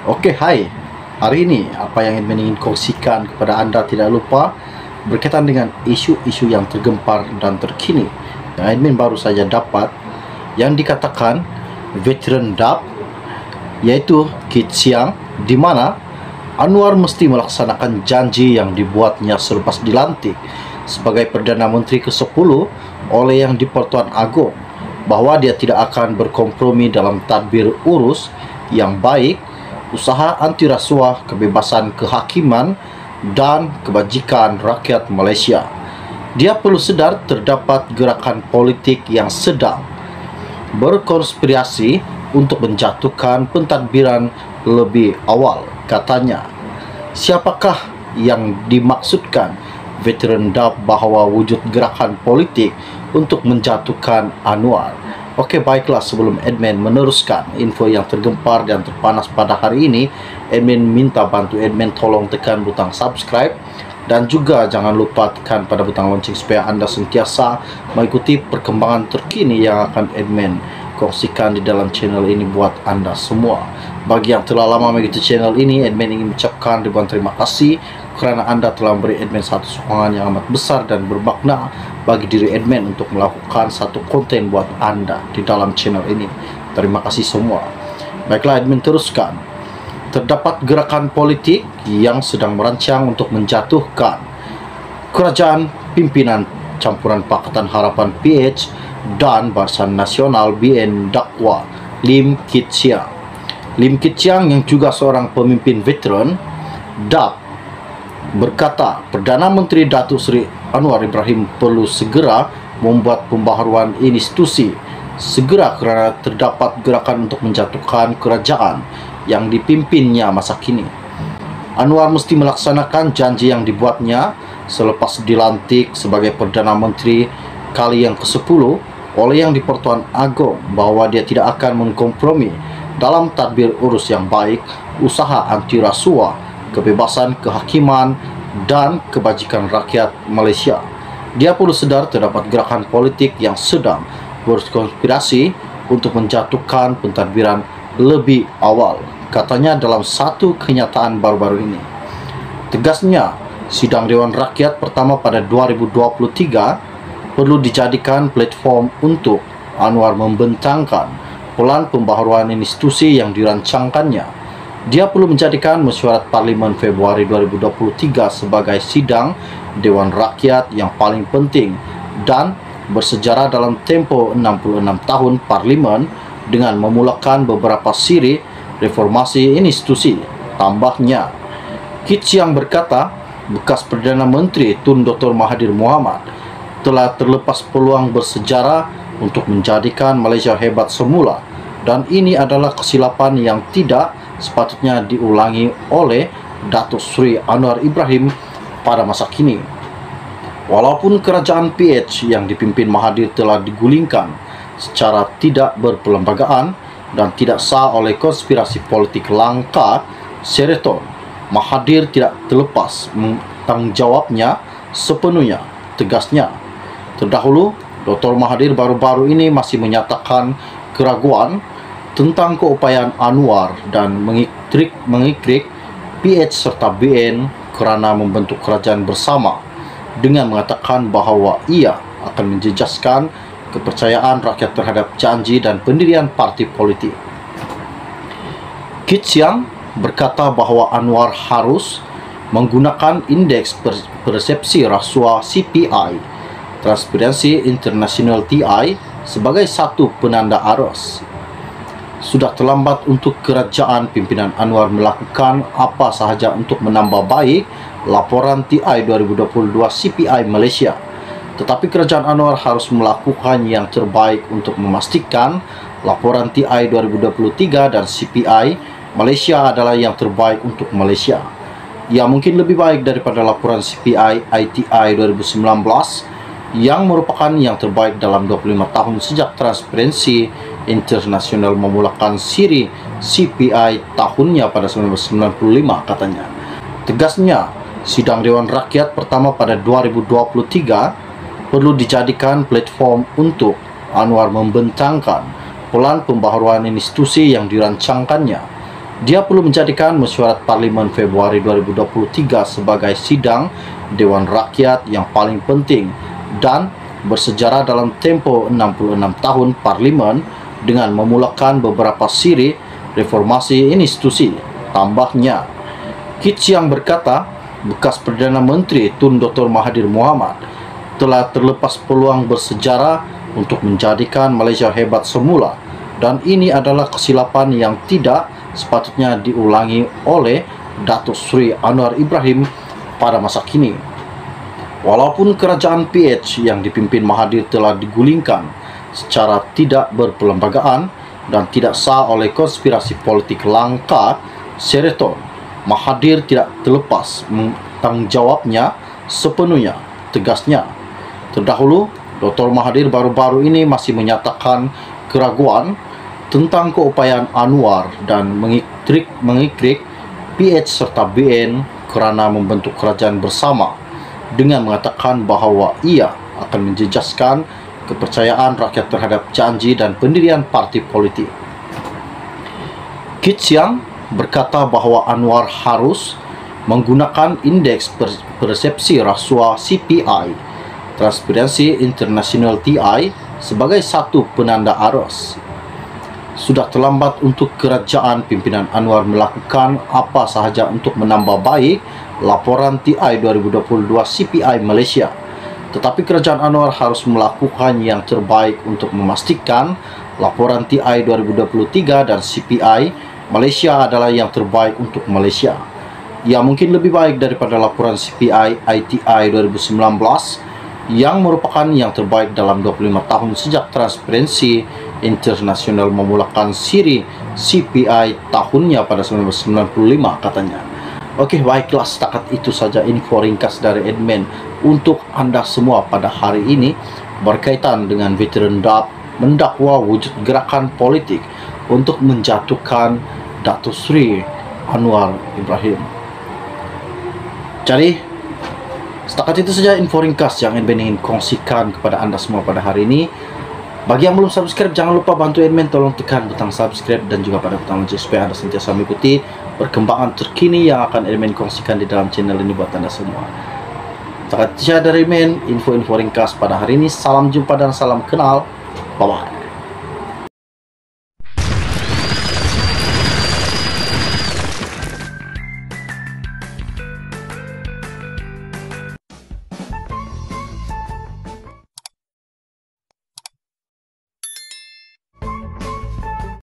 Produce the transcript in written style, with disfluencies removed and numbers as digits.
Oke, hai. Hari ini apa yang ingin kongsikan kepada Anda tidak lupa berkaitan dengan isu-isu yang tergempar dan terkini yang admin baru saja dapat, yang dikatakan veteran DAP, yaitu Kit Siang, di mana Anwar mesti melaksanakan janji yang dibuatnya selepas dilantik sebagai Perdana Menteri ke-10 oleh Yang di-Pertuan Agong, bahwa dia tidak akan berkompromi dalam tadbir urus yang baik, usaha anti rasuah, kebebasan kehakiman, dan kebajikan rakyat Malaysia. Dia perlu sedar terdapat gerakan politik yang sedang berkonspirasi untuk menjatuhkan pentadbiran lebih awal, katanya. Siapakah yang dimaksudkan veteran DAP bahawa wujud gerakan politik untuk menjatuhkan Anwar? Okey, baiklah, sebelum admin meneruskan info yang tergempar dan terpanas pada hari ini, admin minta bantu admin tolong tekan butang subscribe dan juga jangan lupa tekan pada butang lonceng supaya anda sentiasa mengikuti perkembangan terkini yang akan admin kongsikan di dalam channel ini buat anda semua. Bagi yang telah lama mengikuti channel ini, admin ingin mengucapkan ribuan terima kasih kerana anda telah memberi admin satu sokongan yang amat besar dan bermakna bagi diri admin untuk melakukan satu konten buat anda di dalam channel ini. Terima kasih semua. Baiklah, admin teruskan. Terdapat gerakan politik yang sedang merancang untuk menjatuhkan kerajaan pimpinan campuran Pakatan Harapan PH dan Barisan Nasional BN Dakwa Lim Kit Siang. Lim Kit Siang yang juga seorang pemimpin veteran DAP berkata Perdana Menteri Datuk Seri Anwar Ibrahim perlu segera membuat pembaharuan institusi segera kerana terdapat gerakan untuk menjatuhkan kerajaan yang dipimpinnya masa kini. Anwar mesti melaksanakan janji yang dibuatnya selepas dilantik sebagai Perdana Menteri kali yang ke-10 oleh Yang di-Pertuan Agong, bahawa dia tidak akan mengkompromi dalam tadbir urus yang baik, usaha anti rasuah, kebebasan kehakiman, dan kebajikan rakyat Malaysia. Dia perlu sedar terdapat gerakan politik yang sedang berkonspirasi untuk menjatuhkan pentadbiran lebih awal, katanya dalam satu kenyataan baru-baru ini. Tegasnya, sidang Dewan Rakyat pertama pada 2023 perlu dijadikan platform untuk Anwar membentangkan pelan pembaharuan institusi yang dirancangkannya. Dia perlu menjadikan mesyuarat Parlimen Februari 2023 sebagai sidang Dewan Rakyat yang paling penting dan bersejarah dalam tempoh 66 tahun Parlimen dengan memulakan beberapa siri reformasi institusi. Tambahnya, Kit Siang berkata, bekas Perdana Menteri Tun Dr. Mahathir Mohamad telah terlepas peluang bersejarah untuk menjadikan Malaysia hebat semula, dan ini adalah kesilapan yang tidak sepatutnya diulangi oleh Datuk Seri Anwar Ibrahim pada masa kini. Walaupun kerajaan PH yang dipimpin Mahathir telah digulingkan secara tidak berperlembagaan dan tidak sah oleh konspirasi politik langka Sheraton, Mahathir tidak terlepas tanggungjawabnya sepenuhnya, tegasnya. Terdahulu, Dr. Mahathir baru-baru ini masih menyatakan keraguan tentang keupayaan Anwar dan mengikrik PH serta BN kerana membentuk kerajaan bersama dengan mengatakan bahawa ia akan menjejaskan kepercayaan rakyat terhadap janji dan pendirian parti politik. Kit Siang berkata bahawa Anwar harus menggunakan indeks persepsi rasuah CPI, Transparency International TI, sebagai satu penanda arus. Sudah terlambat untuk kerajaan pimpinan Anwar melakukan apa sahaja untuk menambah baik laporan TI 2022 CPI Malaysia. Tetapi kerajaan Anwar harus melakukan yang terbaik untuk memastikan laporan TI 2023 dan CPI Malaysia adalah yang terbaik untuk Malaysia. Ia mungkin lebih baik daripada laporan CPI ITI 2019 yang merupakan yang terbaik dalam 25 tahun sejak Transparency International memulakan siri CPI tahunnya pada 1995, katanya. Tegasnya, sidang Dewan Rakyat pertama pada 2023 perlu dijadikan platform untuk Anwar membentangkan pelan pembaharuan institusi yang dirancangkannya. Dia perlu menjadikan mesyuarat Parlimen Februari 2023 sebagai sidang Dewan Rakyat yang paling penting dan bersejarah dalam tempo 66 tahun Parlimen dengan memulakan beberapa siri reformasi institusi. Tambahnya, Kit Siang berkata, bekas Perdana Menteri Tun Dr. Mahathir Mohamad telah terlepas peluang bersejarah untuk menjadikan Malaysia hebat semula, dan ini adalah kesilapan yang tidak sepatutnya diulangi oleh Datuk Seri Anwar Ibrahim pada masa kini. Walaupun kerajaan PH yang dipimpin Mahathir telah digulingkan secara tidak berperlembagaan dan tidak sah oleh konspirasi politik langka Sheraton, Mahathir tidak terlepas tanggungjawabnya sepenuhnya, tegasnya. Terdahulu, Dr. Mahathir baru-baru ini masih menyatakan keraguan tentang keupayaan Anwar dan mengikrik PH serta BN kerana membentuk kerajaan bersama dengan mengatakan bahawa ia akan menjejaskan kepercayaan rakyat terhadap janji dan pendirian parti politik. Kit Siang berkata bahawa Anwar harus menggunakan indeks persepsi rasuah CPI, Transparency International TI, sebagai satu penanda arus. Sudah terlambat untuk kerajaan pimpinan Anwar melakukan apa sahaja untuk menambah baik laporan TI 2022 CPI Malaysia. Tetapi kerajaan Anwar harus melakukan yang terbaik untuk memastikan laporan TI 2023 dan CPI Malaysia adalah yang terbaik untuk Malaysia. Ia mungkin lebih baik daripada laporan CPI ITI 2019 yang merupakan yang terbaik dalam 25 tahun sejak Transparency International memulakan siri CPI tahunnya pada 1995, katanya. Okey, baiklah, setakat itu saja info ringkas dari admin untuk anda semua pada hari ini berkaitan dengan veteran DAP mendakwa wujud gerakan politik untuk menjatuhkan Datuk Seri Anwar Ibrahim. Jadi, setakat itu saja info ringkas yang admin ingin kongsikan kepada anda semua pada hari ini. Bagi yang belum subscribe, jangan lupa bantu admin, tolong tekan butang subscribe dan juga pada butang lonceng supaya anda sentiasa mengikuti perkembangan terkini yang akan admin kongsikan di dalam channel ini buat anda semua. Setakat itu saja dari admin, info-info ringkas pada hari ini. Salam jumpa dan salam kenal. Bye-bye.